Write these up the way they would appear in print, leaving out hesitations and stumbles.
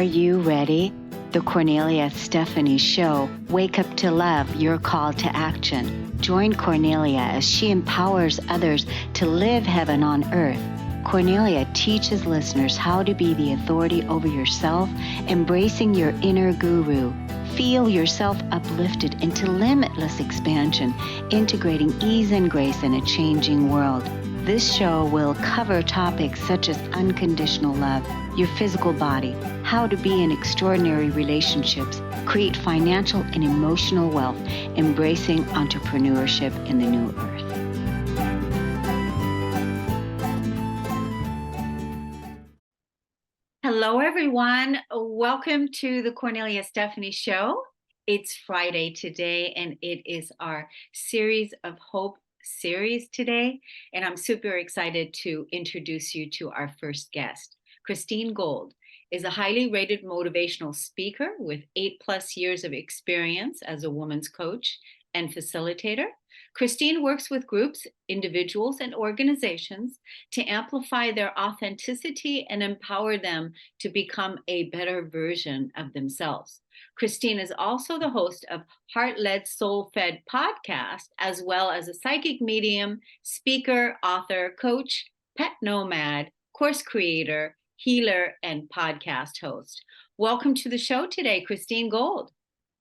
you ready? The Kornelia Stephanie Show. Wake up to love, your call to action. Join Kornelia as she empowers others to live heaven on earth. Kornelia teaches listeners how to be the authority over yourself, embracing your inner guru. Feel yourself uplifted into limitless expansion, integrating ease and grace in a changing world. This show will cover topics such as unconditional love, your physical body, how to be in extraordinary relationships, create financial and emotional wealth, embracing entrepreneurship in the new earth. Hello, everyone. Welcome to the Kornelia Stephanie Show. It's Friday today, and it is our Series of Hope series today. And I'm super excited to introduce you to our first guest. Christine Gold is a highly rated motivational speaker with 8+ years of experience as a woman's coach and facilitator. Christine works with groups, individuals, and organizations to amplify their authenticity and empower them to become a better version of themselves. Christine is also the host of Heart-Led, Soul-Fed podcast, as well as a psychic medium, speaker, author, coach, pet nomad, course creator, healer, and podcast host. Welcome to the show today, Christine Gold.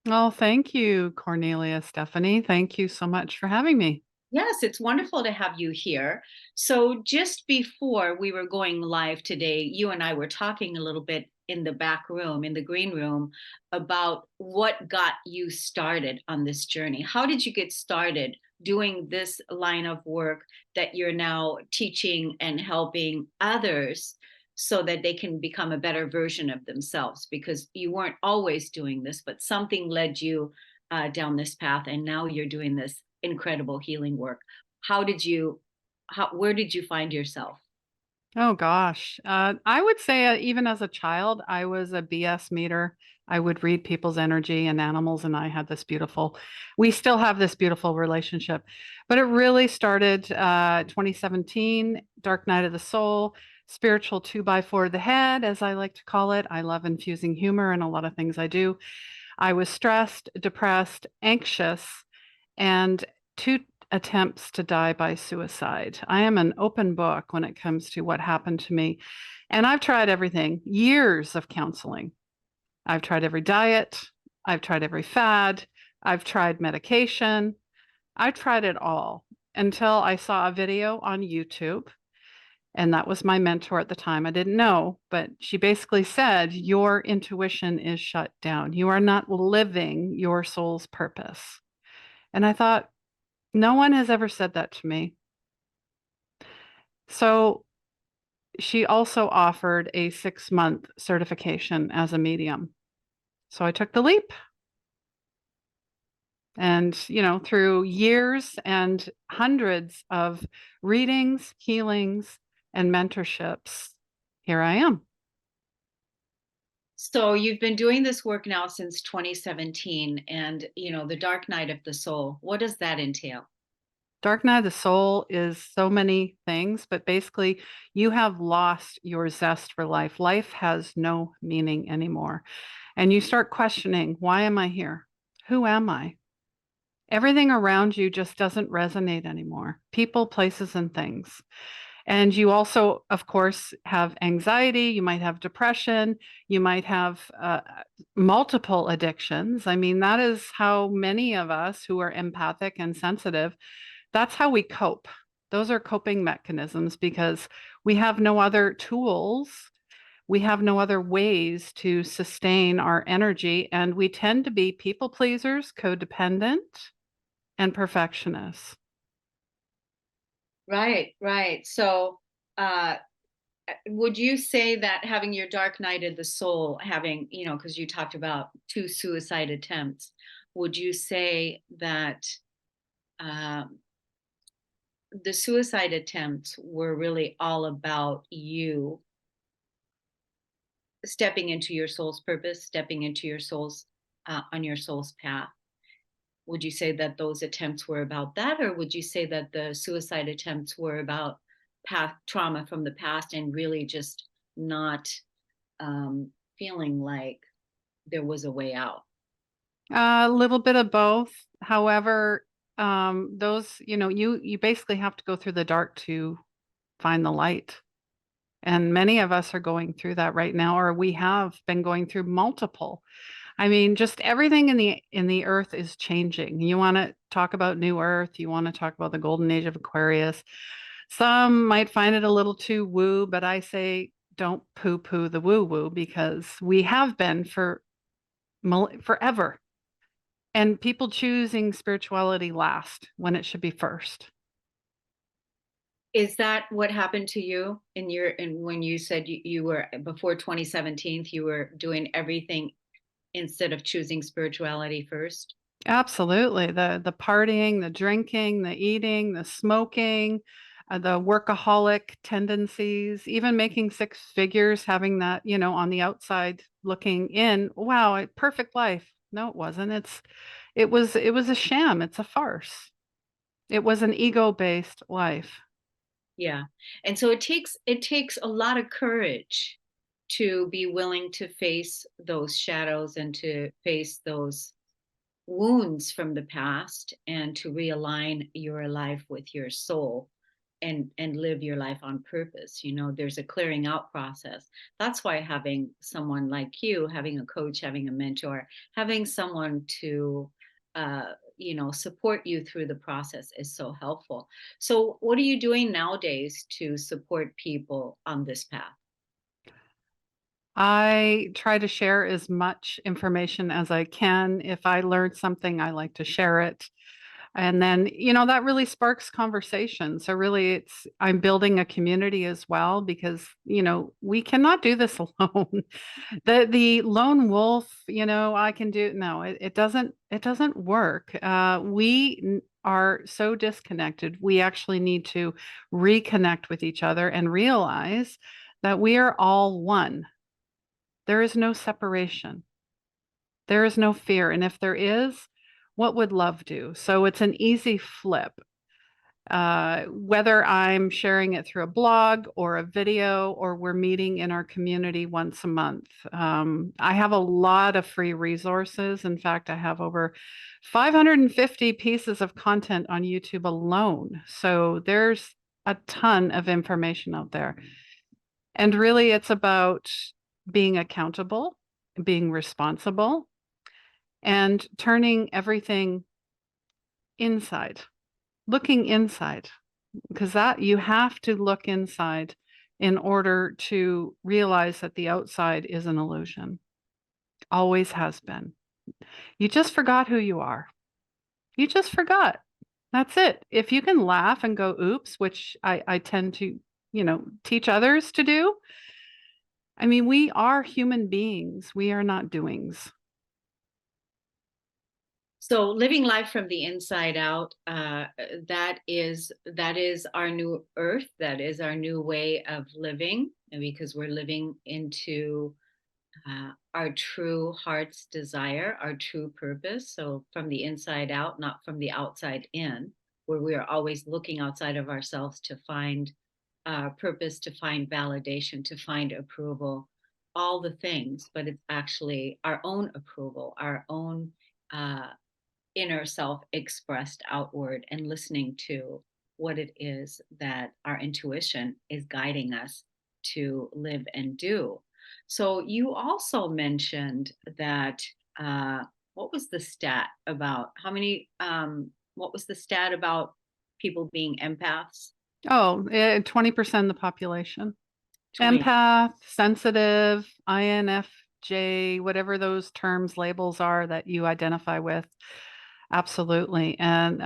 Oh, thank you, Kornelia Stephanie. Thank you so much for having me. Yes, it's wonderful to have you here. So just before we were going live today, you and I were talking a little bit in the back room, in the green room, about what got you started on this journey. How did you get started doing this line of work that you're now teaching and helping others so that they can become a better version of themselves? Because you weren't always doing this, but something led you down this path, and now you're doing this incredible healing work. Where did you find yourself? Oh, gosh. I would say even as a child, I was a BS meter. I would read people's energy, and animals and I had we still have this beautiful relationship. But it really started 2017, Dark Night of the Soul, spiritual 2x4 of the head, as I like to call it. I love infusing humor in a lot of things I do. I was stressed, depressed, anxious, and 2 attempts to die by suicide. I am an open book when it comes to what happened to me. And I've tried everything, years of counseling. I've tried every diet. I've tried every fad. I've tried medication. I've tried it all until I saw a video on YouTube. And that was my mentor at the time. I didn't know, but she basically said, your intuition is shut down. You are not living your soul's purpose. And I thought, no one has ever said that to me. So she also offered a 6-month certification as a medium. So I took the leap. And, through years and hundreds of readings, healings, and mentorships, here I am. So you've been doing this work now since 2017, and the Dark Night of the Soul. What does that entail? Dark Night of the Soul is so many things, but basically you have lost your zest for life. Life has no meaning anymore. And you start questioning, why am I here? Who am I? Everything around you just doesn't resonate anymore. People, places, and things. And you also, of course, have anxiety. You might have depression. You might have multiple addictions. I mean, that is how many of us who are empathic and sensitive, that's how we cope. Those are coping mechanisms because we have no other tools. We have no other ways to sustain our energy. And we tend to be people pleasers, codependent, and perfectionists. Right. So, would you say that having your Dark Night of the Soul, because you talked about 2 suicide attempts, would you say that the suicide attempts were really all about you stepping into your soul's purpose, stepping into your soul's on your soul's path? Would you say that those attempts were about that, or would you say that the suicide attempts were about past trauma from the past and really just not feeling like there was a way out? A little bit of both. However, those, you basically have to go through the dark to find the light. And many of us are going through that right now, or we have been going through multiple. I mean, just everything in the earth is changing. You want to talk about new earth, you want to talk about the golden age of Aquarius. Some might find it a little too woo, but I say don't poo-poo the woo-woo because we have been for forever. And people choosing spirituality last when it should be first. Is that what happened to you in when you said you were before 2017, you were doing everything instead of choosing spirituality first? Absolutely. The partying, the drinking, the eating, the smoking, the workaholic tendencies, even making six figures, having that, on the outside looking in, wow, a perfect life. No, it wasn't. It was a sham. It's a farce. It was an ego-based life. Yeah. And so it takes a lot of courage to be willing to face those shadows and to face those wounds from the past and to realign your life with your soul and live your life on purpose. There's a clearing out process. That's why having someone like you, having a coach, having a mentor, having someone to support you through the process is so helpful. So what are you doing nowadays to support people on this path? I try to share as much information as I can. If I learn something, I like to share it. And then, that really sparks conversation. So really I'm building a community as well because, we cannot do this alone. The lone wolf, I can do no, it doesn't work. We are so disconnected. We actually need to reconnect with each other and realize that we are all one. There is no separation. There is no fear. And if there is, what would love do? So it's an easy flip. Whether I'm sharing it through a blog or a video, or we're meeting in our community once a month. I have a lot of free resources. In fact, I have over 550 pieces of content on YouTube alone. So there's a ton of information out there. And really, it's about being accountable, being responsible, and turning everything inside, looking inside, because that you have to look inside in order to realize that the outside is an illusion. Always has been. You just forgot who you are. You just forgot. That's it. If you can laugh and go, oops, which I tend to, teach others to do. I mean, we are human beings. We are not doings. So living life from the inside out, that is our new earth. That is our new way of living, and because we're living into our true heart's desire, our true purpose. So from the inside out, not from the outside in, where we are always looking outside of ourselves to find purpose, to find validation, to find approval, all the things. But it's actually our own approval, our own uh, inner self expressed outward, and listening to what it is that our intuition is guiding us to live and do. So you also mentioned that what was the stat about how many what was the stat about people being empaths? Oh, 20% of the population. 20. Empath, sensitive, INFJ, whatever those terms, labels are that you identify with. Absolutely. And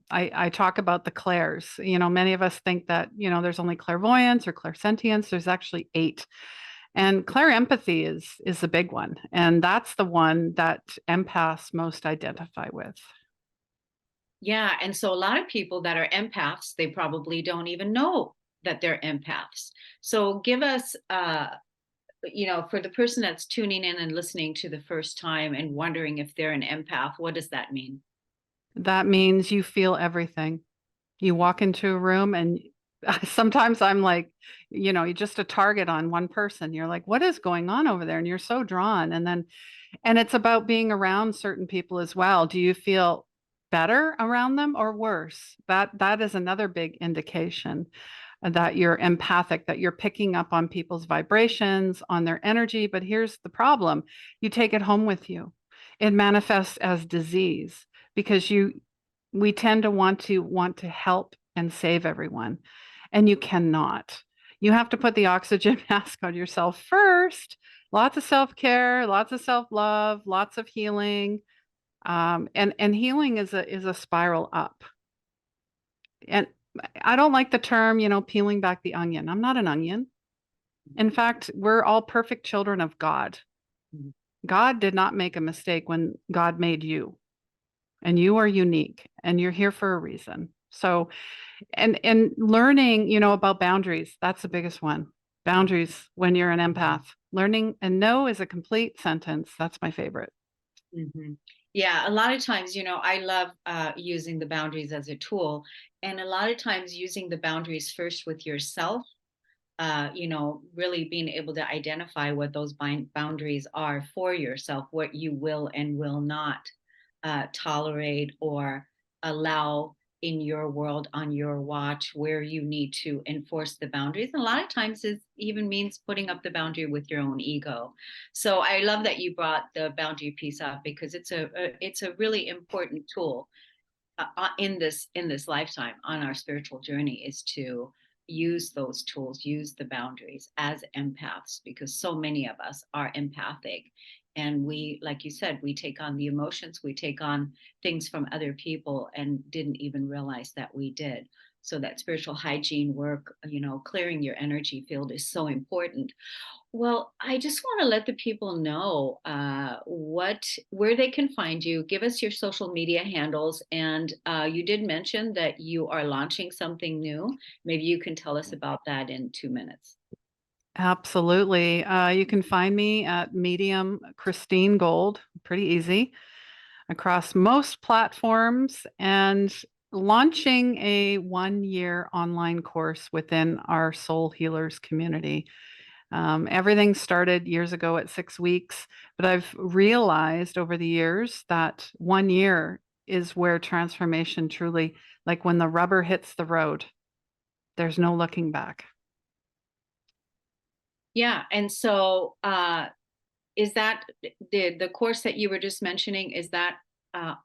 I talk about the clairs. Many of us think that, there's only clairvoyance or clairsentience. There's actually 8. And clairempathy is the big one. And that's the one that empaths most identify with. Yeah, and so a lot of people that are empaths, they probably don't even know that they're empaths. So give us for the person that's tuning in and listening to the first time and wondering if they're an empath, what does that mean? That means you feel everything. You walk into a room and Sometimes I'm like, you're just a target on one person. You're like, what is going on over there? And you're so drawn. And it's about being around certain people as well. Do you feel better around them or worse? That is another big indication that you're empathic, that you're picking up on people's vibrations, on their energy. But here's the problem. You take it home with you. It manifests as disease because we tend to want to help and save everyone, and you cannot. You have to put the oxygen mask on yourself first. Lots of self-care, lots of self-love, lots of healing. And healing is a spiral up. And I don't like the term, peeling back the onion. I'm not an onion. In fact, we're all perfect children of God. Mhm. God did not make a mistake when God made you, and you are unique, and you're here for a reason. So, and learning, about boundaries, that's the biggest one. Boundaries when you're an empath. Learning and no is a complete sentence. That's my favorite. Yeah, a lot of times, I love using the boundaries as a tool, and a lot of times using the boundaries first with yourself. Really being able to identify what those boundaries are for yourself, what you will and will not tolerate or allow in your world on your watch, where you need to enforce the boundaries. And a lot of times it even means putting up the boundary with your own ego. So I love that you brought the boundary piece up, because it's a really important tool in this lifetime on our spiritual journey, is to use those tools, use the boundaries as empaths, because so many of us are empathic, and we, like you said, we take on the emotions, we take on things from other people and didn't even realize that we did. So that spiritual hygiene work, clearing your energy field, is so important. Well, I just want to let the people know where they can find you. Give us your social media handles, and you did mention that you are launching something new. Maybe you can tell us about that in 2 minutes. Absolutely. You can find me at Medium Christine Gold, pretty easy, across most platforms, and launching a 1-year online course within our Soul Healers community. Everything started years ago at 6 weeks, but I've realized over the years that 1 year is where transformation truly, like when the rubber hits the road, there's no looking back. Yeah, and so is that the course that you were just mentioning? Is that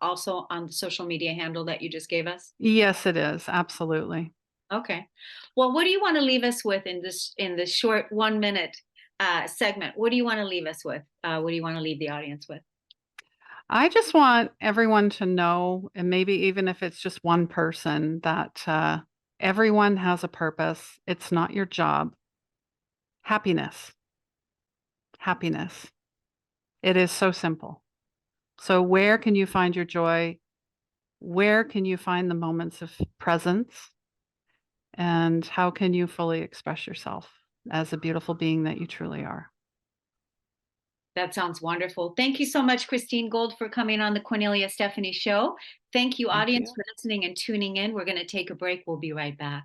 also on the social media handle that you just gave us? Yes, it is. Absolutely. Okay. Well, what do you want to leave us with in this short 1 minute segment? What do you want to leave us with? What do you want to leave the audience with? I just want everyone to know, and maybe even if it's just one person, that everyone has a purpose. It's not your job. Happiness. Happiness. It is so simple. So, where can you find your joy? Where can you find the moments of presence? And how can you fully express yourself as a beautiful being that you truly are? That sounds wonderful. Thank you so much, Christine Gold, for coming on the Cornelia Stephanie Show. Thank you, Thank audience, you. for listening and tuning in. We're going to take a break. We'll be right back.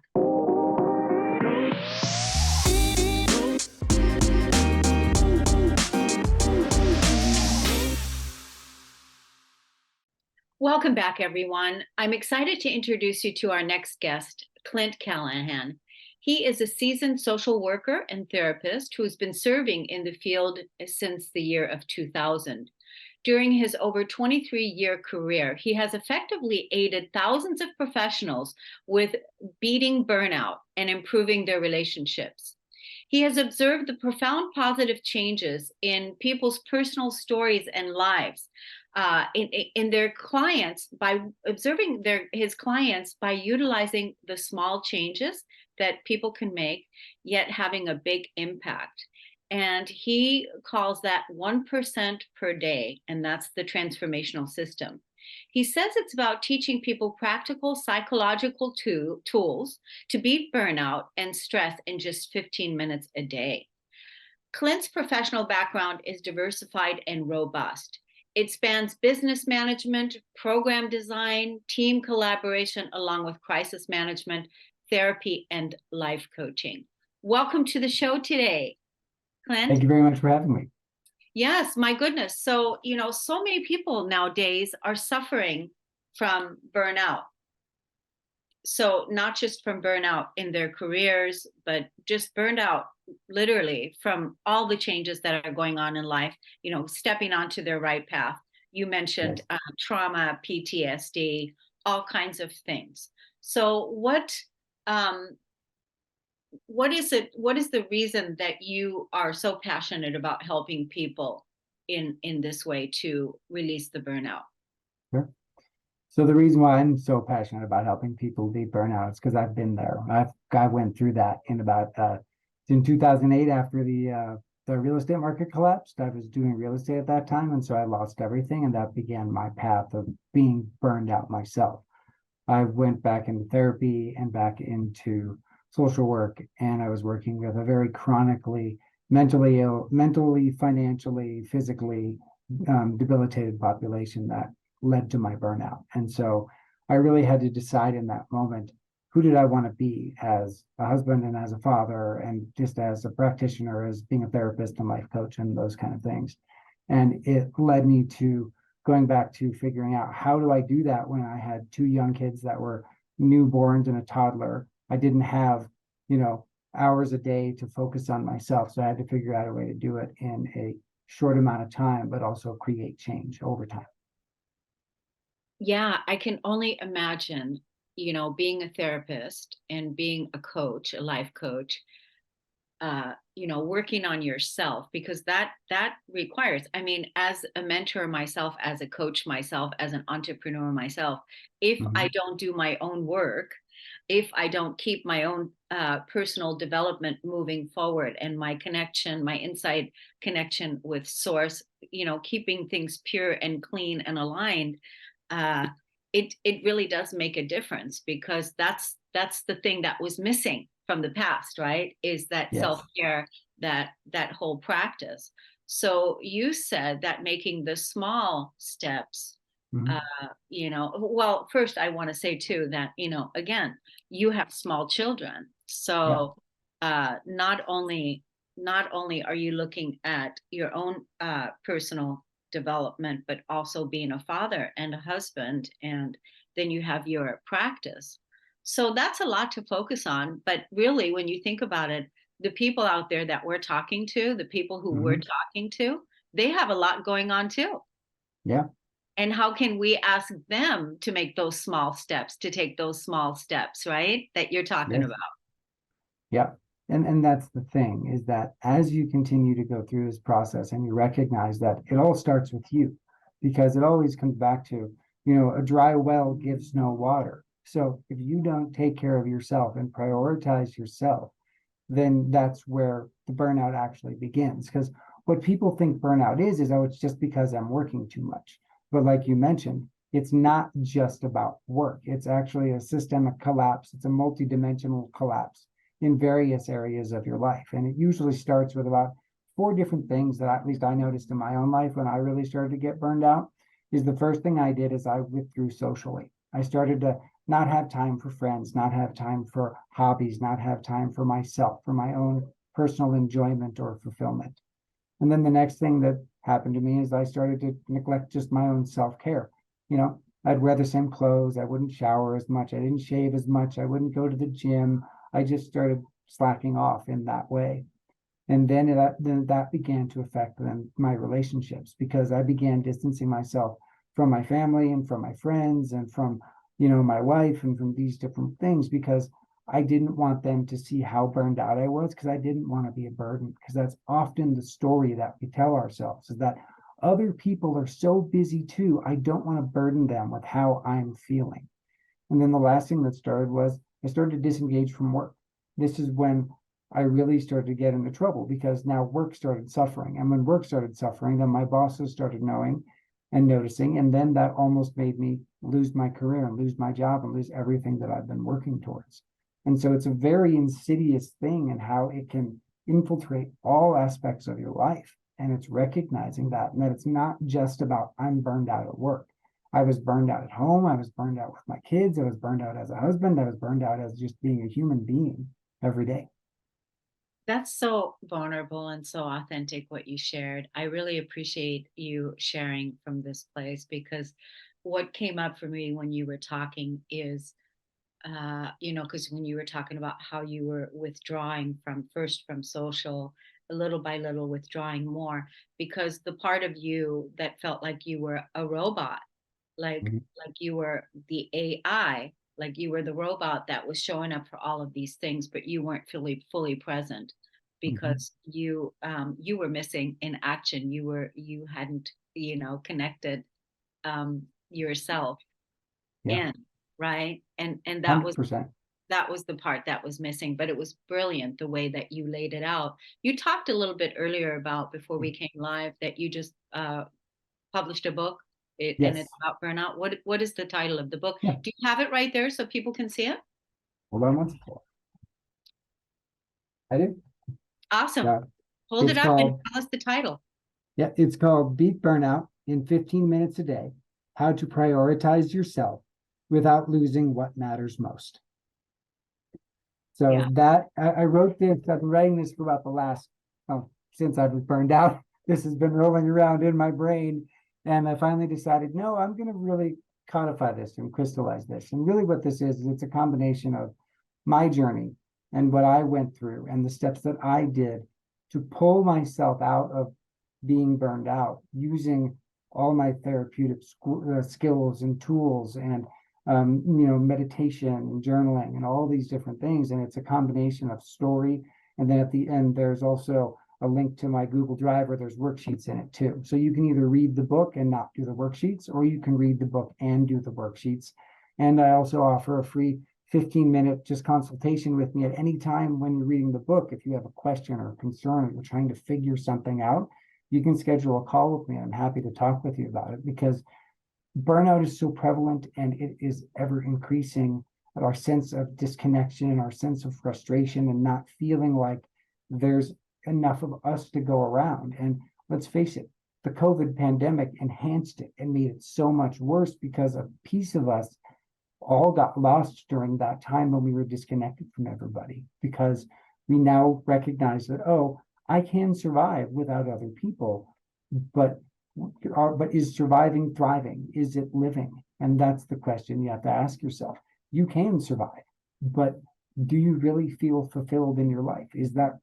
Welcome back, everyone. I'm excited to introduce you to our next guest, Clint Callahan. He is a seasoned social worker and therapist who has been serving in the field since the year of 2000. During his over 23-year career, he has effectively aided thousands of professionals with beating burnout and improving their relationships. He has observed the profound positive changes in people's personal stories and lives, in their clients, by observing his clients, by utilizing the small changes that people can make, yet having a big impact. And he calls that 1% per day, and that's the transformational system. He says it's about teaching people practical psychological tools to beat burnout and stress in just 15 minutes a day. Clint's professional background is diversified and robust. It spans business management, program design, team collaboration, along with crisis management, therapy and life coaching. Welcome to the show today, Clint. Thank you very much for having me. Yes, my goodness. So, so many people nowadays are suffering from burnout. So not just from burnout in their careers, but just burned out literally from all the changes that are going on in life, stepping onto their right path. You mentioned Yes. Trauma, PTSD, all kinds of things. So what is it? What is the reason that you are so passionate about helping people in this way to release the burnout? Sure. So the reason why I'm so passionate about helping people beat burnout is because I've been there. I went through that in 2008 after the real estate market collapsed. I was doing real estate at that time, and so I lost everything, and that began my path of being burned out myself. I went back into therapy and back into social work, and I was working with a very chronically mentally ill, mentally, financially, physically debilitated population that led to my burnout. And so I really had to decide in that moment, who did I want to be as a husband and as a father, and just as a practitioner, as being a therapist and life coach and those kind of things. And it led me to going back to figuring out, how do I do that when I had two young kids that were newborns and a toddler? I didn't have, hours a day to focus on myself. So I had to figure out a way to do it in a short amount of time, but also create change over time. Yeah, I can only imagine, being a therapist and being a coach, a life coach, working on yourself, because that requires, I mean, as a mentor myself, as a coach myself, as an entrepreneur myself, if I don't do my own work, if I don't keep my own personal development moving forward, and my inside connection with source, keeping things pure and clean and aligned, it really does make a difference, because that's the thing that was missing from the past, right? Is that Yes. self-care, that whole practice. So you said that making the small steps, well, first I want to say too that, again, you have small children. So not only are you looking at your own personal development, but also being a father and a husband, and then you have your practice. So that's a lot to focus on. But really, when you think about it, the people out there that we're talking to, the people who we're talking to, they have a lot going on too. Yeah. And how can we ask them to make those small steps, to take those small steps, right? That you're talking about. Yeah. And that's the thing, is that as you continue to go through this process and you recognize that it all starts with you, because it always comes back to, a dry well gives no water. So if you don't take care of yourself and prioritize yourself, then that's where the burnout actually begins. Because what people think burnout is, oh, it's just because I'm working too much. But like you mentioned, it's not just about work. It's actually a systemic collapse. It's a multidimensional collapse in various areas of your life. And it usually starts with about 4 different things that at least I noticed in my own life when I really started to get burned out. Is the first thing I did is I withdrew socially. I started to not have time for friends, not have time for hobbies, not have time for myself, for my own personal enjoyment or fulfillment. And then the next thing that happened to me is I started to neglect just my own self-care. I'd wear the same clothes. I wouldn't shower as much. I didn't shave as much. I wouldn't go to the gym. I just started slacking off in that way. And then that began to affect my relationships, because I began distancing myself from my family and from my friends and from, my wife and from these different things, because I didn't want them to see how burned out I was, because I didn't want to be a burden. Because that's often the story that we tell ourselves, is that other people are so busy too. I don't want to burden them with how I'm feeling. And then the last thing that started was I started to disengage from work. This is when I really started to get into trouble, because now work started suffering. And when work started suffering, then my bosses started knowing and noticing. And then that almost made me lose my career and lose my job and lose everything that I've been working towards. And so it's a very insidious thing, and how it can infiltrate all aspects of your life. And it's recognizing that, and that it's not just about I'm burned out at work. I was burned out at home. I was burned out with my kids. I was burned out as a husband. I was burned out as just being a human being every day. That's so vulnerable and so authentic what you shared. I really appreciate you sharing from this place, because what came up for me when you were talking is, because when you were talking about how you were withdrawing from social, a little by little withdrawing more, because the part of you that felt like you were a robot, like Mhm. like you were the AI, like you were the robot that was showing up for all of these things, but you weren't fully present, Mhm. because you were missing in action. You hadn't, connected yourself Yeah, in, right? And that was 100%. the part that was missing, but it was brilliant the way that you laid it out. You talked a little bit earlier about, before we came live, that you just published a book, and it's Yes. about burnout. What is the title of the book? Yeah. Do you have it right there so people can see it? Hold on one second. I do. Awesome. Yeah. Hold it It's up and called, tell us the title. yeah, it's called Beat Burnout in 15 Minutes a Day, How to Prioritize Yourself Without Losing What Matters Most. Yeah. So that I wrote this, I've been writing this for about the last, oh, since I was burned out. This has been rolling around in my brain. And I finally decided, no, I'm going to really codify this and crystallize this. And really what this is it's a combination of my journey and what I went through and the steps that I did to pull myself out of being burned out using all my therapeutic skills and tools and meditation and journaling and all these different things. And it's a combination of story. And then at the end, there's also a link to my Google Drive where there's worksheets in it too. So you can either read the book and not do the worksheets, or you can read the book and do the worksheets. And I also offer a free 15-minute just consultation with me at any time when you're reading the book. If you have a question or a concern, or you're trying to figure something out, you can schedule a call with me. I'm happy to talk with you about it, because burnout is so prevalent and it is ever increasing. Our sense of disconnection and our sense of frustration and not feeling like there's enough of us to go around. And let's face it, the COVID pandemic enhanced it and made it so much worse, because a piece of us all got lost during that time when we were disconnected from everybody, because we now recognize that, oh, I can survive without other people, but is surviving thriving? Is it living? And that's the question you have to ask yourself. You can survive, but do you really feel fulfilled in your life?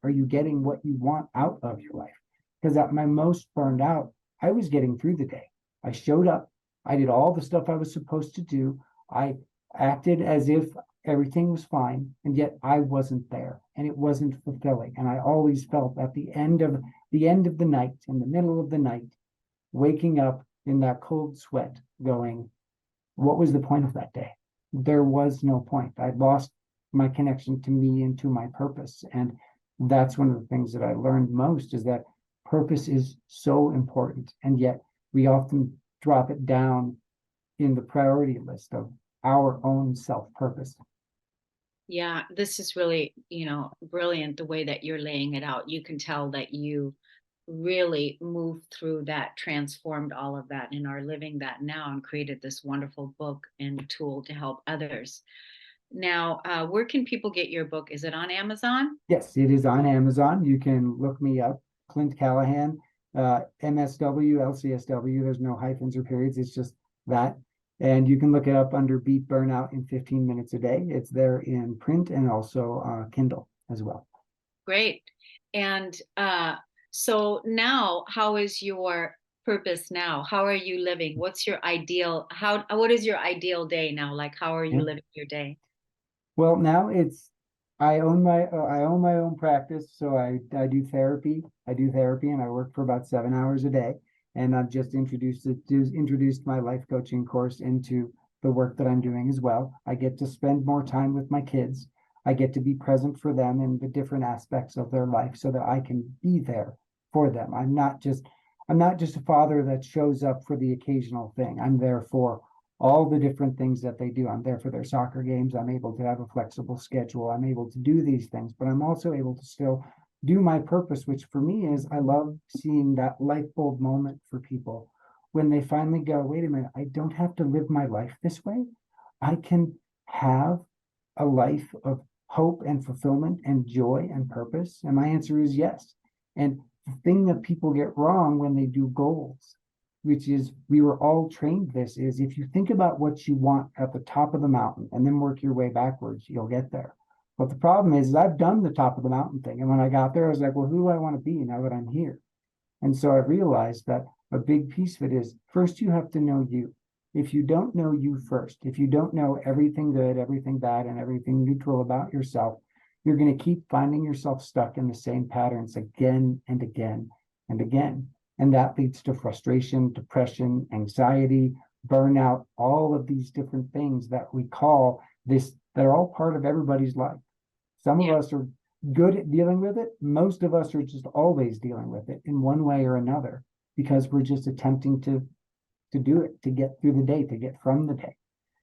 Are you getting what you want out of your life? Because at my most burned out, I was getting through the day. I showed up, I did all the stuff I was supposed to do. I acted as if everything was fine, and yet I wasn't there, and it wasn't fulfilling. And I always felt at the end of the night, in the middle of the night, waking up in that cold sweat going, what was the point of that day? There was no point. I'd lost my connection to me and to my purpose. And that's one of the things that I learned most, is that purpose is so important. And yet we often drop it down in the priority list of our own self-purpose. Yeah, this is really, brilliant the way that you're laying it out. You can tell that you really moved through that, transformed all of that, and are living that now, and created this wonderful book and tool to help others. Now, where can people get your book? Is it on Amazon? Yes, it is on Amazon. You can look me up, Clint Callahan, MSW, LCSW. There's no hyphens or periods. It's just that. And you can look it up under Beat Burnout in 15 Minutes a Day. It's there in print and also Kindle as well. Great. And so now, how is your purpose now? How are you living? What's your ideal? What is your ideal day now? Like, how are you Yeah. living your day? Well, now I own my own practice, so I do therapy. I do therapy, and I work for about 7 hours a day. And I've just introduced my life coaching course into the work that I'm doing as well. I get to spend more time with my kids. I get to be present for them in the different aspects of their life, so that I can be there for them. I'm not just a father that shows up for the occasional thing. I'm there for all the different things that they do. I'm there for their soccer games. I'm able to have a flexible schedule. I'm able to do these things, but I'm also able to still do my purpose, which for me is I love seeing that light bulb moment for people, when they finally go, wait a minute, I don't have to live my life this way. I can have a life of hope and fulfillment and joy and purpose. And my answer is yes. And the thing that people get wrong when they do goals, which is we were all trained this, is if you think about what you want at the top of the mountain and then work your way backwards, you'll get there. But the problem is I've done the top of the mountain thing. And when I got there, I was like, well, who do I want to be now that I'm here? And so I realized that a big piece of it is first you have to know you. If you don't know you first, if you don't know everything good, everything bad, and everything neutral about yourself, you're going to keep finding yourself stuck in the same patterns again and again and again. And that leads to frustration, depression, anxiety, burnout, all of these different things that we call this, they're all part of everybody's life. Some of us are good at dealing with it. Most of us are just always dealing with it in one way or another because we're just attempting to do it, to get through the day, to get from the day.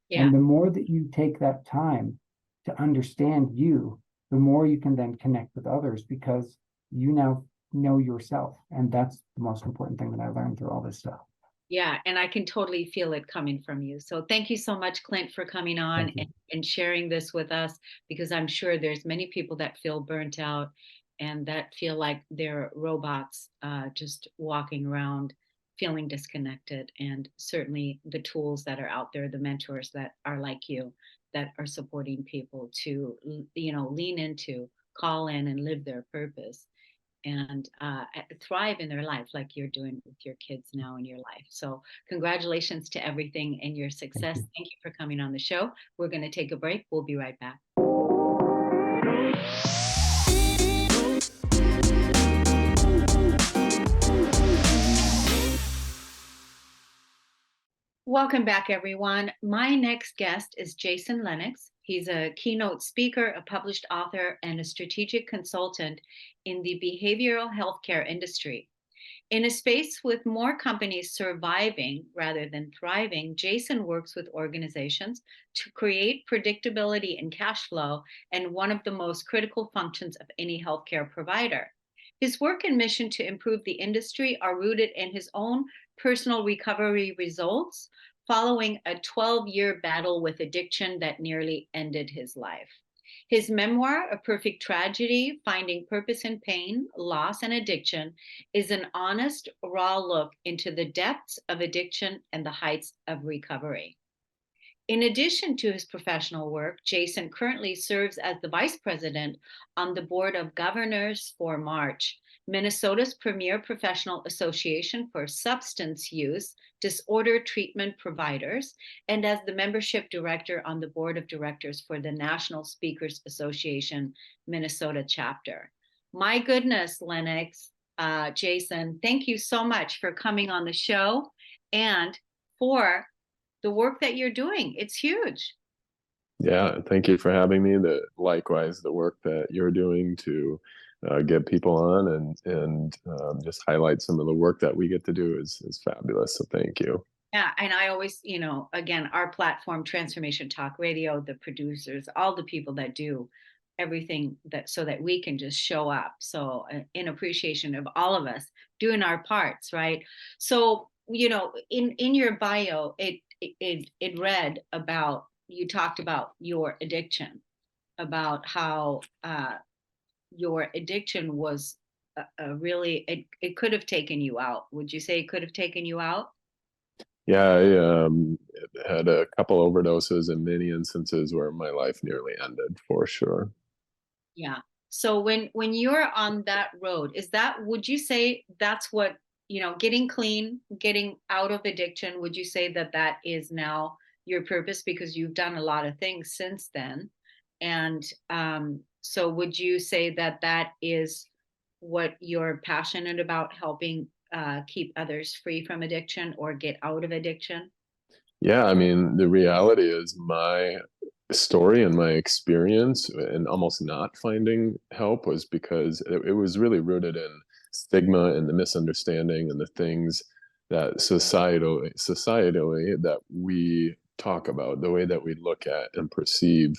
Yeah. And the more that you take that time to understand you, the more you can then connect with others because you now know yourself. And that's the most important thing that I learned through all this stuff. Yeah, and I can totally feel it coming from you. So thank you so much, Clint, for coming on and sharing this with us, because I'm sure there's many people that feel burnt out and that feel like they're robots just walking around feeling disconnected. And certainly the tools that are out there, the mentors that are like you, that are supporting people to, lean into, call in and live their purpose and thrive in their life like you're doing with your kids now in your life. So congratulations to everything and your success. Thank you for coming on the show. We're going to take a break. We'll be right back. Welcome back, everyone. My next guest is Jason Lennox. He's a keynote speaker, a published author, and a strategic consultant in the behavioral healthcare industry. In a space with more companies surviving rather than thriving, Jason works with organizations to create predictability and cash flow, and one of the most critical functions of any healthcare provider. His work and mission to improve the industry are rooted in his own personal recovery results following a 12-year battle with addiction that nearly ended his life. His memoir, A Perfect Tragedy, Finding Purpose in Pain, Loss, and Addiction, is an honest, raw look into the depths of addiction and the heights of recovery. In addition to his professional work, Jason currently serves as the vice president on the board of governors for March, Minnesota's premier professional association for substance use disorder treatment providers, and as the membership director on the board of directors for the National Speakers Association Minnesota chapter. My goodness, Lennox, Jason, thank you so much for coming on the show and for the work that you're doing. It's huge. Yeah, thank you for having me. Likewise, the work that you're doing to get people on and just highlight some of the work that we get to do is fabulous. So thank you. Yeah, and I always, again, our platform, Transformation Talk Radio, the producers, all the people that do everything that so that we can just show up. So in appreciation of all of us doing our parts, right? So, in your bio, it read about, you talked about your addiction, about how your addiction was really, it could have taken you out. Would you say it could have taken you out? Yeah, I had a couple overdoses and many instances where my life nearly ended, for sure. Yeah. So when you're on that road, would you say that's what, getting clean, getting out of addiction, would you say that is now your purpose, because you've done a lot of things since then? And so would you say that is what you're passionate about, helping keep others free from addiction or get out of addiction? Yeah, I mean, the reality is my story and my experience and almost not finding help was because it was really rooted in stigma and the misunderstanding and the things that societally that we talk about, the way that we look at and perceive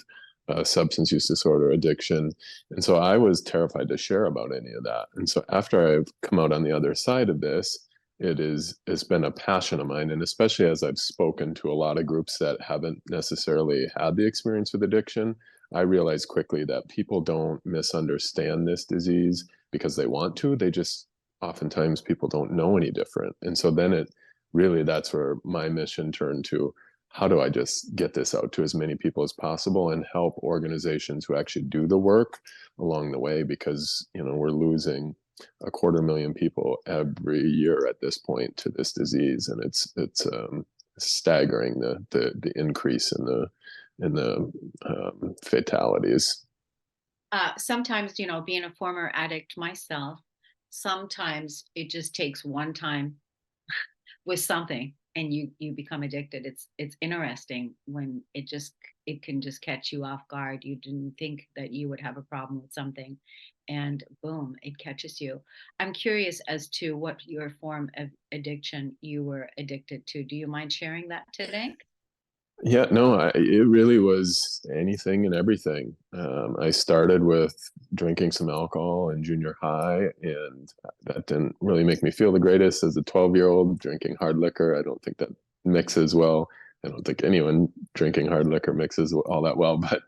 substance use disorder, addiction. And so I was terrified to share about any of that. And so after I've come out on the other side of this, it's been a passion of mine. And especially as I've spoken to a lot of groups that haven't necessarily had the experience with addiction, I realized quickly that people don't misunderstand this disease because they want to. They just, oftentimes people don't know any different. And so then that's where my mission turned to: how do I just get this out to as many people as possible and help organizations who actually do the work along the way? Because, we're losing 250,000 people every year at this point to this disease, and it's staggering, the increase in the fatalities. Sometimes, being a former addict myself, sometimes it just takes one time with something and you become addicted. It's interesting when it can just catch you off guard. You didn't think that you would have a problem with something, and boom, it catches you. I'm curious as to what your form of addiction you were addicted to. Do you mind sharing that today? Yeah, no, it really was anything and everything. I started with drinking some alcohol in junior high, and that didn't really make me feel the greatest as a 12-year-old drinking hard liquor. I don't think that mixes well. I don't think anyone drinking hard liquor mixes all that well, but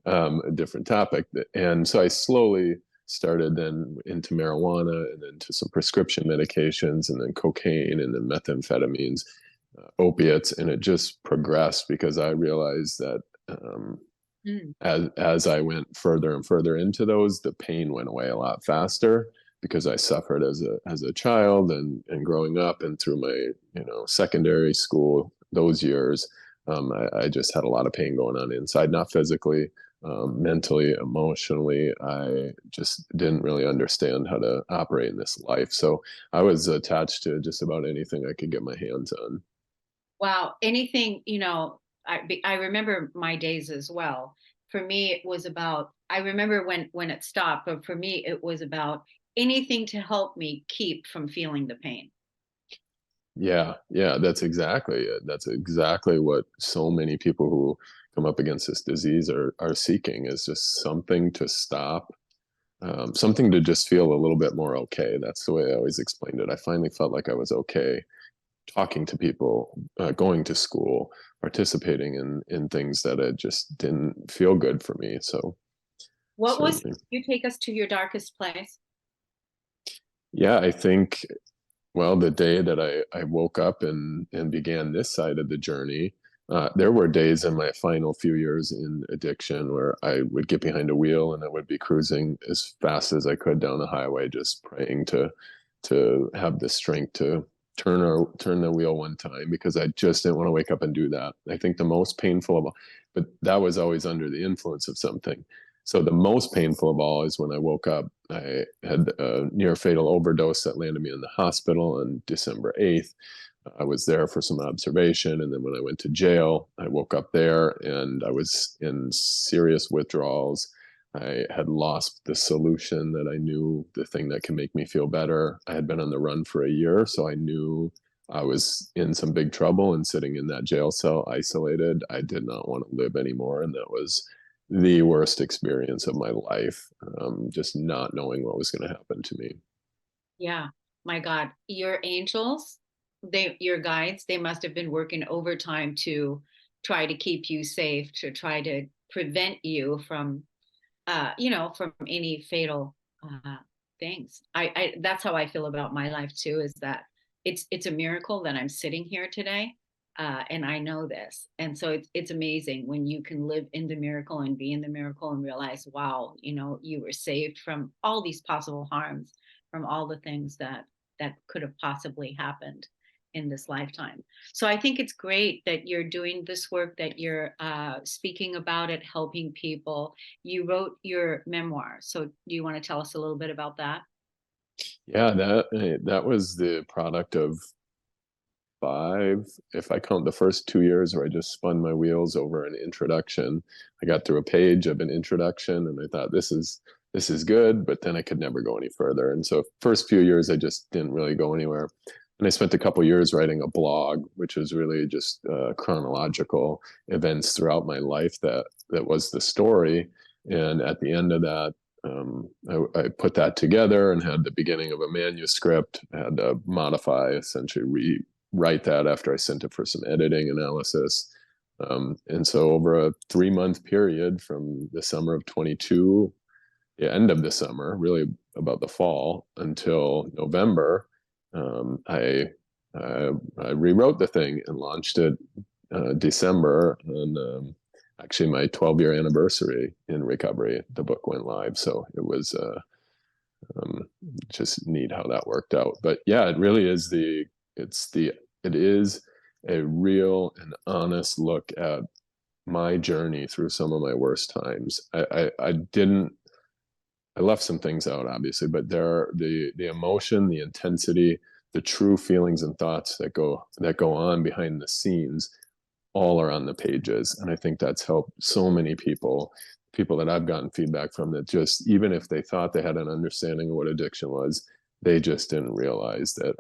a different topic. And so I slowly started then into marijuana, and then to some prescription medications, and then cocaine, and then methamphetamines, opiates, and it just progressed because I realized that as I went further and further into those, the pain went away a lot faster because I suffered as a child and growing up, and through my secondary school, those years, I just had a lot of pain going on inside, not physically, mentally, emotionally. I just didn't really understand how to operate in this life, so I was attached to just about anything I could get my hands on. Wow. Anything, I remember my days as well. For me, it was about, I remember when it stopped, but for me, it was about anything to help me keep from feeling the pain. Yeah, that's exactly it. That's exactly what so many people who come up against this disease are seeking, is just something to stop, something to just feel a little bit more okay. That's the way I always explained it. I finally felt like I was okay talking to people, going to school, participating in things that it just didn't feel good for me. So What was, certainly, you take us to your darkest place? yeah, I think, well, the day that I woke up and began this side of the journey, there were days in my final few years in addiction where I would get behind a wheel and I would be cruising as fast as I could down the highway, just praying to have the strength to turn the wheel one time, because I just didn't want to wake up and do that. I think the most painful of all, but that was always under the influence of something. So the most painful of all is when I woke up. I had a near fatal overdose that landed me in the hospital on December 8th. I was there for some observation. And then when I went to jail, I woke up there and I was in serious withdrawals. I had lost the solution that I knew, the thing that can make me feel better. I had been on the run for a year, so I knew I was in some big trouble, and sitting in that jail cell isolated, I did not want to live anymore. And that was the worst experience of my life, just not knowing what was going to happen to me. Yeah. My God, your angels, your guides, they must have been working overtime to try to keep you safe, to try to prevent you from from any fatal things. That's how I feel about my life too, is that it's a miracle that I'm sitting here today. And I know this. And so it's amazing when you can live in the miracle and be in the miracle and realize, wow, you were saved from all these possible harms, from all the things that could have possibly happened in this lifetime. So I think it's great that you're doing this work, that you're speaking about it, helping people. You wrote your memoir. So do you want to tell us a little bit about that? Yeah, that was the product of 5, if I count the first 2 years where I just spun my wheels over an introduction. I got through a page of an introduction and I thought, this is good, but then I could never go any further. And so first few years, I just didn't really go anywhere. And I spent a couple years writing a blog, which was really just chronological events throughout my life that was the story. And at the end of that, I put that together and had the beginning of a manuscript. I had to modify, essentially rewrite that after I sent it for some editing analysis. And so over a 3-month period from the summer of 22, the end of the summer, really about the fall, until November, I rewrote the thing and launched it December, and actually my 12-year anniversary in recovery, the book went live. So it was just neat how that worked out. But yeah, it really is it is a real and honest look at my journey through some of my worst times. I left some things out, obviously, but there are the emotion, the intensity, the true feelings and thoughts that go on behind the scenes, all are on the pages. And I think that's helped so many people that I've gotten feedback from, that just, even if they thought they had an understanding of what addiction was, they just didn't realize that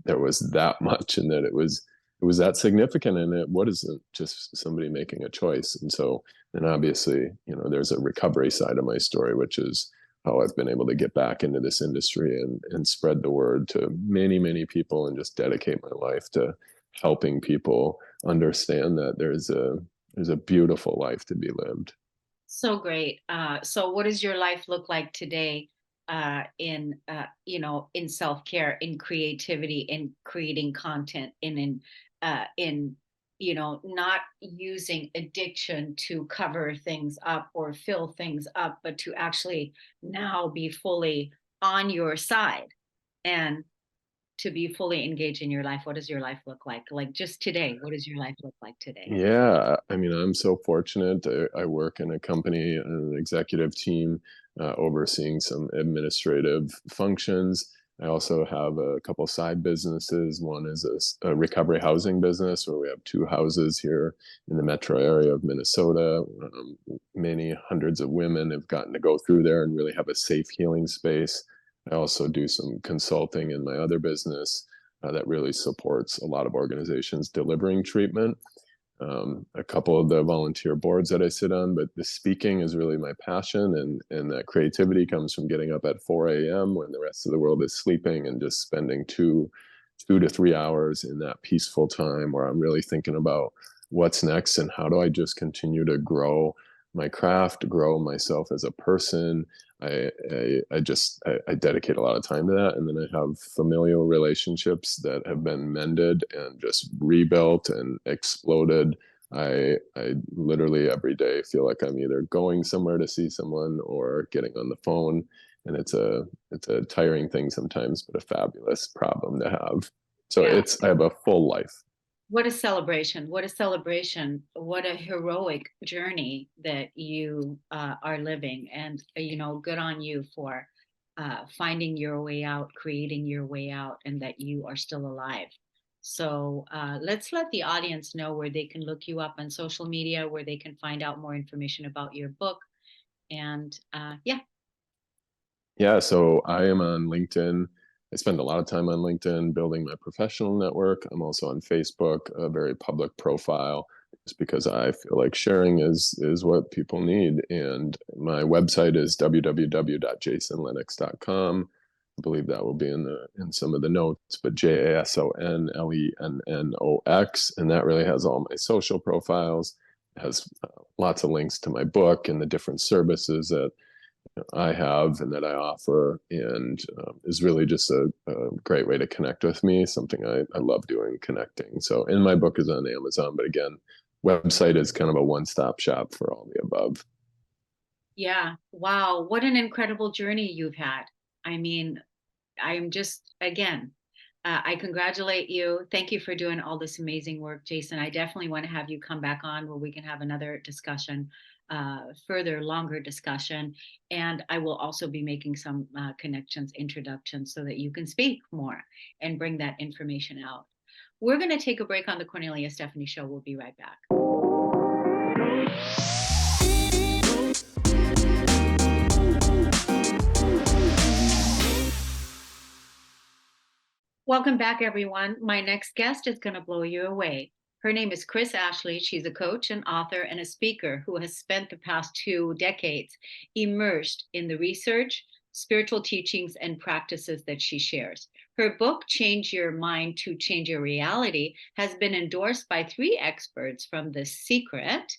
there was that much, and that it was that significant, and it wasn't just somebody making a choice. And so, and obviously, there's a recovery side of my story, which is how I've been able to get back into this industry and spread the word to many, many people, and just dedicate my life to helping people understand that there's a beautiful life to be lived. So great. So what does your life look like today, in self-care, in creativity, in creating content, and in not using addiction to cover things up or fill things up, but to actually now be fully on your side and to be fully engaged in your life? What does your life look like? Like just today, what does your life look like today? Yeah, I mean, I'm so fortunate. I work in a company, an executive team, overseeing some administrative functions. I also have a couple side businesses. One is a recovery housing business, where we have 2 houses here in the metro area of Minnesota. Many hundreds of women have gotten to go through there and really have a safe healing space. I also do some consulting in my other business that really supports a lot of organizations delivering treatment. A couple of the volunteer boards that I sit on, but the speaking is really my passion, and that creativity comes from getting up at 4 a.m. when the rest of the world is sleeping, and just spending 2 to 3 hours in that peaceful time where I'm really thinking about what's next, and how do I just continue to grow my craft, grow myself as a person. I dedicate a lot of time to that. And then I have familial relationships that have been mended and just rebuilt and exploded. I literally every day feel like I'm either going somewhere to see someone or getting on the phone. And it's a tiring thing sometimes, but a fabulous problem to have. So Yeah. I have a full life. What a celebration. What a celebration. What a heroic journey that you are living. And, good on you for finding your way out, creating your way out, and that you are still alive. So let's let the audience know where they can look you up on social media, where they can find out more information about your book. And yeah. Yeah, so I am on LinkedIn. I spend a lot of time on LinkedIn building my professional network. I'm also on Facebook, a very public profile, just because I feel like sharing is what people need. And my website is www.jasonlennox.com. I believe that will be in some of the notes, but JASONLENNOX, and that really has all my social profiles. It has lots of links to my book and the different services that I have and that I offer, and is really just a great way to connect with me, something I love doing, connecting. So, and my book is on Amazon, but again, website is kind of a one-stop shop for all the above. Yeah. Wow. What an incredible journey you've had. I mean, I'm just, again, I congratulate you. Thank you for doing all this amazing work, Jason. I definitely want to have you come back on where we can have another discussion, further, longer discussion. And I will also be making some connections, introductions, so that you can speak more and bring that information out. We're going to take a break on the Kornelia Stephanie Show. We'll be right back. Welcome back, everyone. My next guest is going to blow you away. Her name is Kris Ashley. She's a coach, an author, and a speaker who has spent the past 2 decades immersed in the research, spiritual teachings, and practices that she shares. Her book, Change Your Mind to Change Your Reality, has been endorsed by 3 experts from The Secret,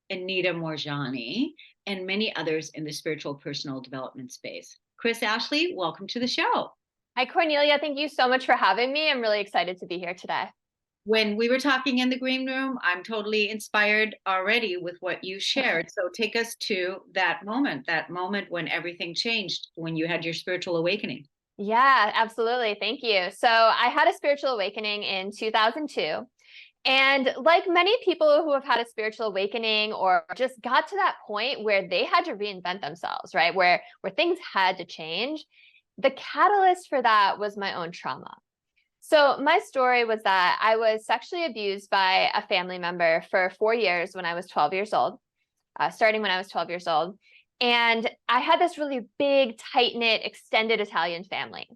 Anita Morjani, and many others in the spiritual personal development space. Kris Ashley, welcome to the show. Hi, Kornelia. Thank you so much for having me. I'm really excited to be here today. When we were talking in the green room, I'm totally inspired already with what you shared. So take us to that moment when everything changed, when you had your spiritual awakening. Yeah, absolutely. Thank you. So I had a spiritual awakening in 2002. And like many people who have had a spiritual awakening or just got to that point where they had to reinvent themselves, right? Where things had to change. The catalyst for that was my own trauma. So my story was that I was sexually abused by a family member for 4 years when I was 12 years old, starting when I was 12 years old. And I had this really big, tight-knit, extended Italian family.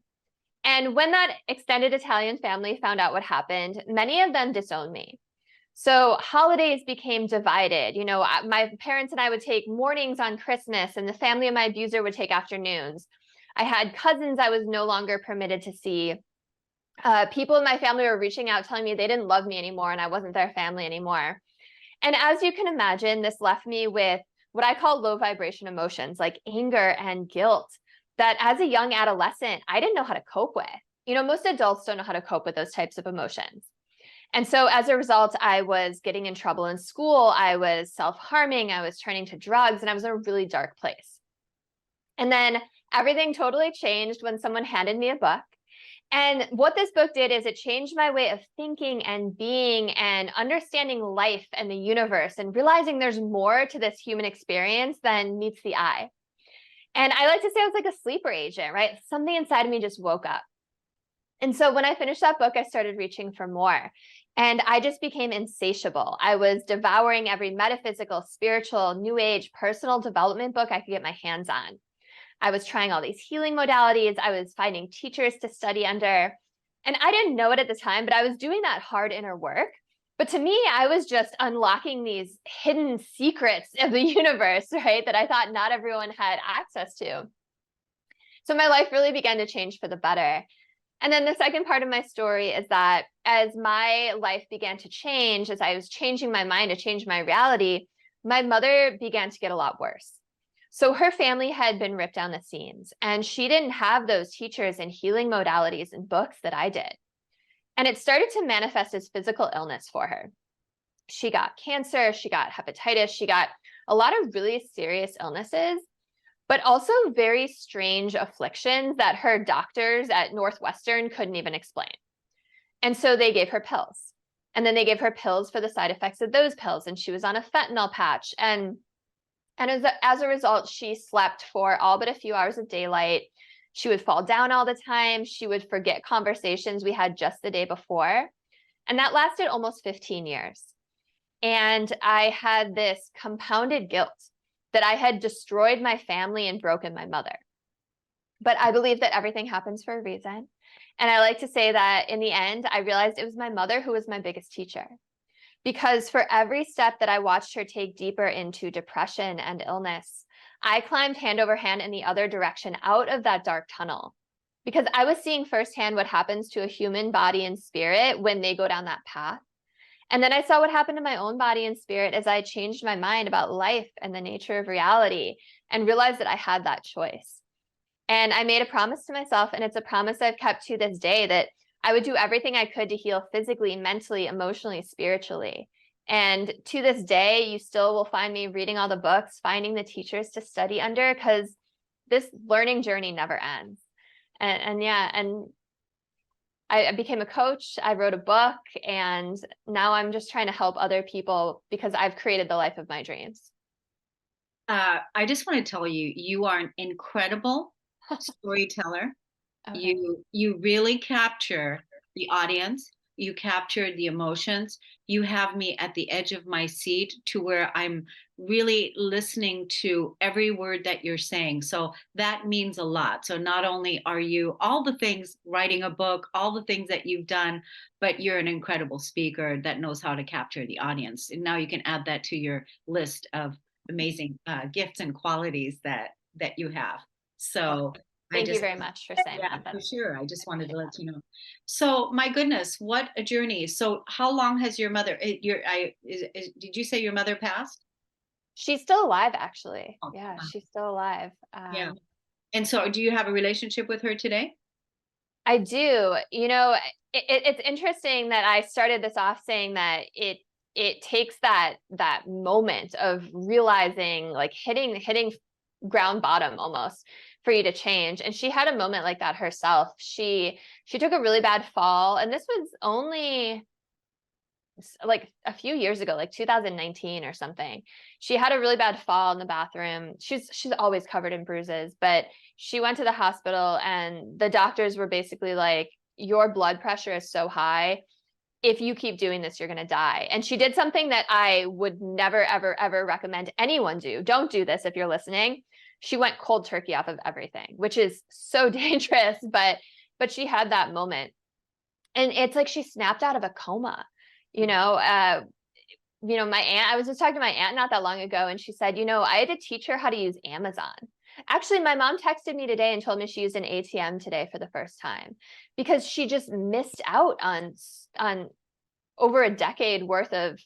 And when that extended Italian family found out what happened, many of them disowned me. So holidays became divided. You know, my parents and I would take mornings on Christmas, and the family of my abuser would take afternoons. I had cousins I was no longer permitted to see. People in my family were reaching out, telling me they didn't love me anymore and I wasn't their family anymore. And as you can imagine, this left me with what I call low vibration emotions like anger and guilt that as a young adolescent, I didn't know how to cope with. You know, most adults don't know how to cope with those types of emotions. And so as a result, I was getting in trouble in school. I was self-harming. I was turning to drugs, and I was in a really dark place. And then everything totally changed when someone handed me a book. And what this book did is it changed my way of thinking and being and understanding life and the universe and realizing there's more to this human experience than meets the eye. And I like to say I was like a sleeper agent, right? Something inside of me just woke up. And so when I finished that book, I started reaching for more. And I just became insatiable. I was devouring every metaphysical, spiritual, new age, personal development book I could get my hands on. I was trying all these healing modalities. I was finding teachers to study under. And I didn't know it at the time, but I was doing that hard inner work. But to me, I was just unlocking these hidden secrets of the universe, right? That I thought not everyone had access to. So my life really began to change for the better. And then the second part of my story is that as my life began to change, as I was changing my mind to change my reality, my mother began to get a lot worse. So her family had been ripped down the seams, and she didn't have those teachers and healing modalities and books that I did. And it started to manifest as physical illness for her. She got cancer, she got hepatitis, she got a lot of really serious illnesses, but also very strange afflictions that her doctors at Northwestern couldn't even explain. And so they gave her pills. And then they gave her pills for the side effects of those pills. And she was on a fentanyl patch. And as a result, she slept for all but a few hours of daylight. She would fall down all the time. She would forget conversations we had just the day before. And that lasted almost 15 years. And I had this compounded guilt that I had destroyed my family and broken my mother. But I believe that everything happens for a reason. And I like to say that in the end, I realized it was my mother who was my biggest teacher. Because for every step that I watched her take deeper into depression and illness, I climbed hand over hand in the other direction out of that dark tunnel. Because I was seeing firsthand what happens to a human body and spirit when they go down that path. And then I saw what happened to my own body and spirit as I changed my mind about life and the nature of reality and realized that I had that choice. And I made a promise to myself, and it's a promise I've kept to this day, that I would do everything I could to heal physically, mentally, emotionally, spiritually. And to this day, you still will find me reading all the books, finding the teachers to study under, because this learning journey never ends. And I became a coach, I wrote a book, and now I'm just trying to help other people because I've created the life of my dreams. I just want to tell you, you are an incredible storyteller. Okay. You really capture the audience. You capture the emotions. You have me at the edge of my seat to where I'm really listening to every word that you're saying. So that means a lot. So not only are you all the things, writing a book, all the things that you've done, but you're an incredible speaker that knows how to capture the audience. And now you can add that to your list of amazing gifts and qualities that you have. So thank you very much for saying yeah, that. for sure. I just wanted to let you know. So my goodness, what a journey. So how long has your mother, did you say your mother passed? She's still alive, actually. Oh, Yeah, wow. she's still alive. Yeah. And so do you have a relationship with her today? I do. It's interesting that I started this off saying that it takes that moment of realizing, like hitting ground bottom almost, for you to change. And she had a moment like that herself. She took a really bad fall, and this was only like a few years ago, like 2019 or something. She had a really bad fall in the bathroom. She's always covered in bruises, but she went to the hospital, and the doctors were basically like, your blood pressure is so high. If you keep doing this, you're going to die. And she did something that I would never, ever, ever recommend anyone do. Don't do this if you're listening. She went cold turkey off of everything, which is so dangerous, but she had that moment. And it's like she snapped out of a coma. My aunt, I was just talking to my aunt not that long ago, and she said, I had to teach her how to use Amazon. Actually, my mom texted me today and told me she used an ATM today for the first time, because she just missed out on over a decade worth of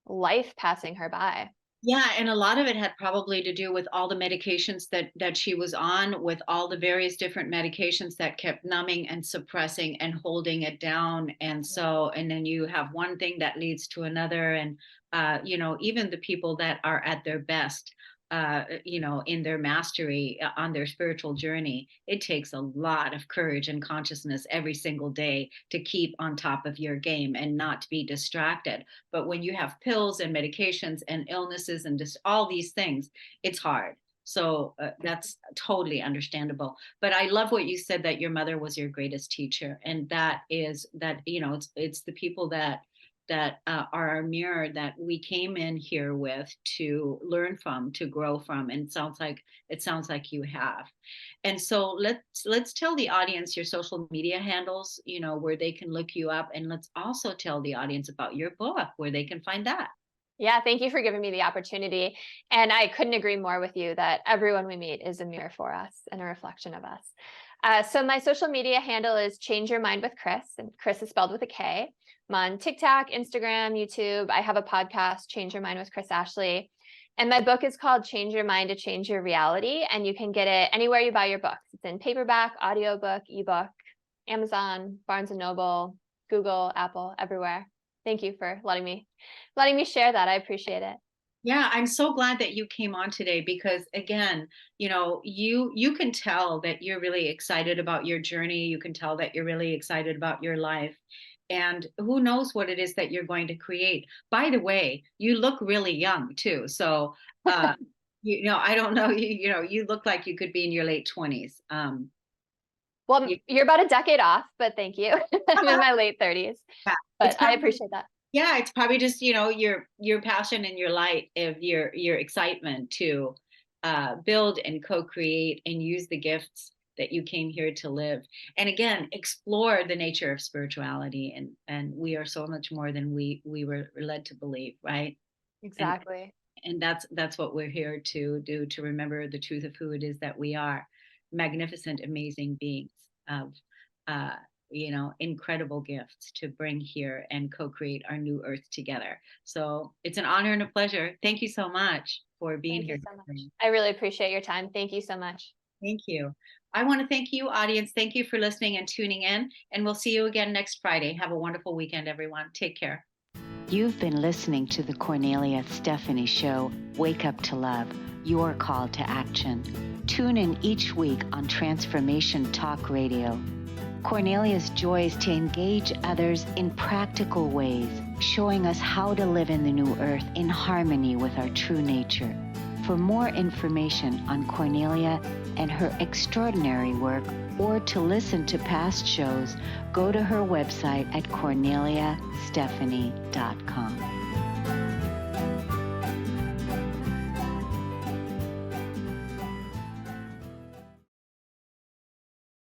life passing her by. Yeah, and a lot of it had probably to do with all the medications that she was on, with all the various different medications that kept numbing and suppressing and holding it down. And so, and then you have one thing that leads to another. And even the people that are at their best, in their mastery on their spiritual journey, it takes a lot of courage and consciousness every single day to keep on top of your game and not to be distracted. But when you have pills and medications and illnesses and just all these things, it's hard. So that's totally understandable. But I love what you said, that your mother was your greatest teacher, and that is that it's the people that are our mirror, that we came in here with to learn from, to grow from. And it sounds like you have. And so let's tell the audience your social media handles, where they can look you up, and let's also tell the audience about your book, where they can find that. Yeah, thank you for giving me the opportunity. And I couldn't agree more with you that everyone we meet is a mirror for us and a reflection of us. So my social media handle is Change Your Mind with Kris, and Kris is spelled with a K. I'm on TikTok, Instagram, YouTube. I have a podcast, Change Your Mind with Kris Ashley. And my book is called Change Your Mind to Change Your Reality. And you can get it anywhere you buy your books. It's in paperback, audiobook, ebook, Amazon, Barnes & Noble, Google, Apple, everywhere. Thank you for letting me share that. I appreciate it. Yeah, I'm so glad that you came on today, because again, you can tell that you're really excited about your journey. You can tell that you're really excited about your life. And who knows what it is that you're going to create. By the way, you look really young too. So, I don't know, you look like you could be in your late 20s. Well, you're about a decade off, but thank you. I'm in my late 30s, Yeah, but I appreciate that. Yeah, it's probably just, your passion and your light of your excitement to build and co-create and use the gifts that you came here to live. And again, explore the nature of spirituality. And we are so much more than we were led to believe, right? Exactly. And that's what we're here to do, to remember the truth of who it is that we are. Magnificent, amazing beings of incredible gifts to bring here and co-create our new earth together. So it's an honor and a pleasure. Thank you so much for being here. Thank you so much. I really appreciate your time. Thank you so much. Thank you. I want to thank you, audience. Thank you for listening and tuning in. And we'll see you again next Friday. Have a wonderful weekend, everyone. Take care. You've been listening to the Kornelia Stephanie Show, Wake Up to Love, your call to action. Tune in each week on Transformation Talk Radio. Kornelia's joy is to engage others in practical ways, showing us how to live in the new earth in harmony with our true nature. For more information on Kornelia and her extraordinary work, or to listen to past shows, go to her website at korneliastephanie.com.